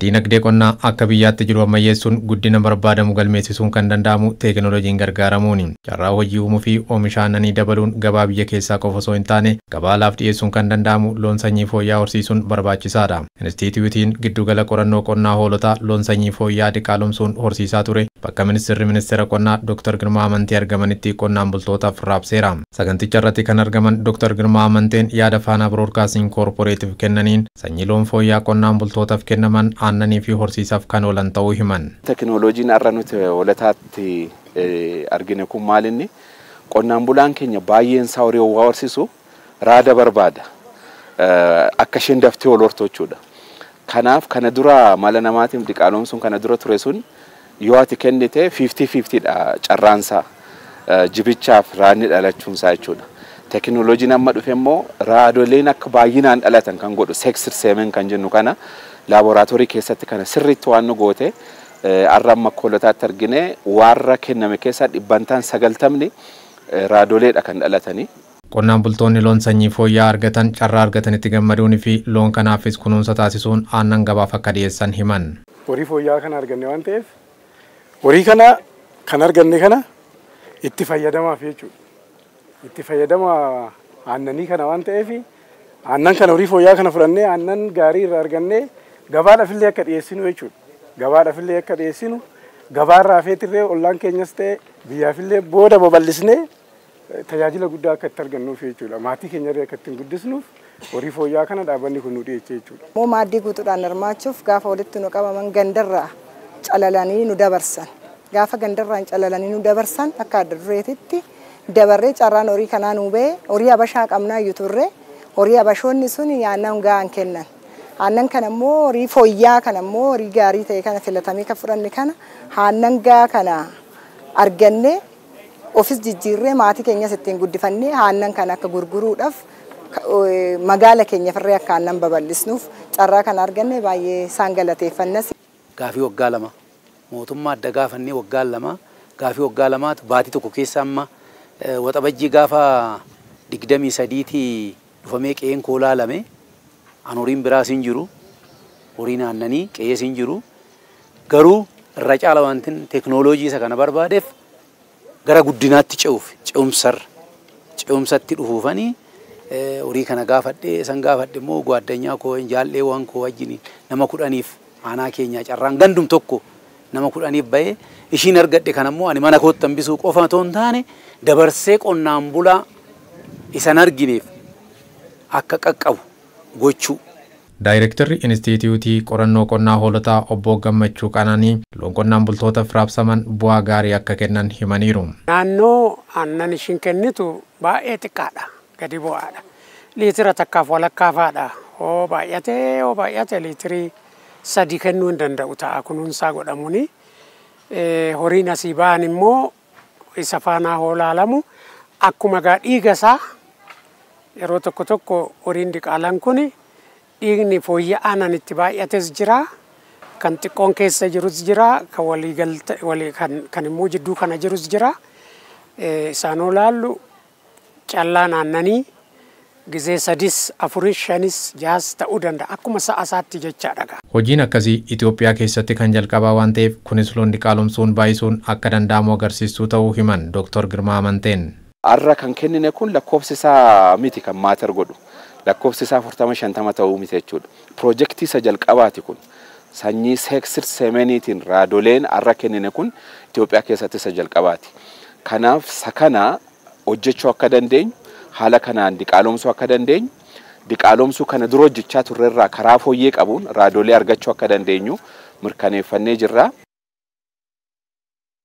Diinagdee qonnaa akka biyyaatti jiru ammayyeessuun guddina barbaadamu galmeessisuun kan danda'amu teekinooloojiin gargaaramuuni. Carraa hojii uumuu fi oomisha aannanii dabaluun gabaa biyya keessaa qofa osoo hin taane gabaa alaaf dhiyeessuun kan danda'amu loon sanyii fooyya'aa horsiisuun barbaachisaadha. Inistituutiin giddugala qorannoo qonnaa hoolotaa loon sanyii fooyya'aa diqaalomsuun horsiisaa ture bakka ministeera qonnaa Dr. Girmaa Amantee argamanitti qonnaan bultootaaf raabseera. Saganticha irratti kan argaman Dr. Girmaa Amanteen yaada Faanaa Broadcasting Corporative kennaniin sanyii loon fooyya'aa qonnaan bultootaaf kennaman aannanii fi horsiisaaf kan oolan ta'uu himan. Teekinooloojiin har'a nuti hoolataatti argine kun maalinni qonnaan bulaan keenya baay'een isaa horii waa horsiisu raada barbaada. Akka isheen daftee ol hortu jechuudha. Kanaaf kana dura mala namaatiif diqaalomsuun kana dura ture sun yoo ati kennite 50-50 dha carraansaa jibichaaf raadni dhalachuunsaa jechuudha. Teekinooloojiin amma dhufe immoo raadoleen akka baay'inaan dhalatan kan godhu seksir seemen kan jennu kana laaboraatoorii keessatti kana sirriitti waan nu goote har'a amma hoolotaatti argine warra kenname keessaa 90% raadoleedha kan dhalatanii. Qonnaan bultoonni loon sanyii fooyya'aa argatan carraa argatanitti gammaduunii fi loon kanaafis kunuunsa taasisuun aannan gabaaf akka dhiyeessan himan. Horii fooyya'aa kana arganne waan ta'eef horii kana kan arganne kana itti fayyadamaaf jechuudha. Itti fayyadama aannanii kana waan ta'eef aannan kana horii fooyya'aa kana fudhannee aannan gaarii irraa argannee gabaadhaaf illee akka dhiyeessinu jechuudha. Gabaadhaaf illee akka dhiyeessinu gabaarraa feetirree ollaan keenyas ta'e biyyaaf illee booda babal'isnee tajaajila guddaa akka itti argannuuf jechuudha. Maatii keenya irraa akka ittiin guddisnuuf horii fooyya'aa kana dhaabbanni kun nu dhiyeessee jechuudha. Moo maaddii guutuudhaan hirmaachuuf gaafa walitti nu qabaman gandarraa calalanii nu dabarsan. Gaafa gandarraan calalanii nu dabarsan akka adda dureetitti dabarree carraan horii kanaa nu ba'e horii abashaa qabnaa iyyuu turre horii abashoonni sun aannan gahaan kennan. Aannan kana immoo horii fooyya'aa kana immoo horii gaarii ta'e kana filatamee kan fudhanne kana aannan gahaa kana arganne ofis jijjiirree maatii keenyas ittiin guddifannee aannan kana akka gurguruudhaaf magaala keenya firree akka aannan babal'isnuuf carraa kana arganne baay'ee isaan galateeffannas. Gaafii waggaa lama mootummaa adda gaafannee waggaa lama gaafii waggaa lamaatu baatii tokko keessa amma waxabajjii gaafa 23tti dhufamee qe'een koo laalame an horiin biraas hin jiru horiin aannanii qe'ees hin jiru garuu irra caala wantin teekinooloojii isa kana barbaadeef gara guddinaatti ce'umsatti dhufuufanii horii kana gaafadhee san gaafadhe immoo gwaaddanyaa koo jaallee waan koo wajjin nama 10 aanaa keenya carraan gandum tokko nama 10 ba'ee ishiin argadhe kan ammoo ani mana kootti hambisuu qofa otoo hin taane dabarsee qonnaan bulaa isan argineef akka qaqqabu gochuu. Daayirektarri Inistituutii qorannoo qonnaa hoolotaa obbo Gammachuu Qananii loon qonnaan bultootaaf raabsaman bu'aa gaarii akka kennan himaniiru. Naannoo aannan ishiin kennitu baay'ee xiqqaadha, gadi bu'aadha. Liitira takkaaf walakkaafaadha. Hoo baay'ate liitirii 3 kennuu hin danda'u ta'a kunuunsaa godhamuni. Horiin asii ba'an immoo isa faanaa hoolaalamu akkuma dhiiga isaa yeroo tokko horiin diqaalaan kuni dhiigni fooyya'aan itti baay'ates jira, kan xiqqoon keessa jirus jira, kan immoo jidduu kana jirus jira. Isaan olaallu callaan aannanii gizee 3, 4, 5, 6 ta'uu danda'a akkuma sa'a isaatti jechaadha. Hojiin akkasii Itoophiyaa keessatti kan jalqabaa waan ta'eef kunis loon diqaalomsuun baay'isuun akka danda'amu agarsiistuu ta'uu himan Dr. Girmaa Amanteen. Har'a kan kennine kun lakkoofsi isaa miti kan maatar godhu. Lakkoofsi isaa 40-50 ta'uu miti jechuudha. Piroojeektii isa jalqabaati kun sanyii seksir seemeniitiin raadoleen har'a kennine kun Itoophiyaa keessatti isa jalqabaati. Kanaaf sakana hojjechuu akka dandeenyu haala kanaan diqaalomsuu akka dandeenyu diqaalomsuu kana dura hojjechaa turreerraa karaa fooyyee qabuun raadolee argachuu akka dandeenyu mirkaneeffannee jirra.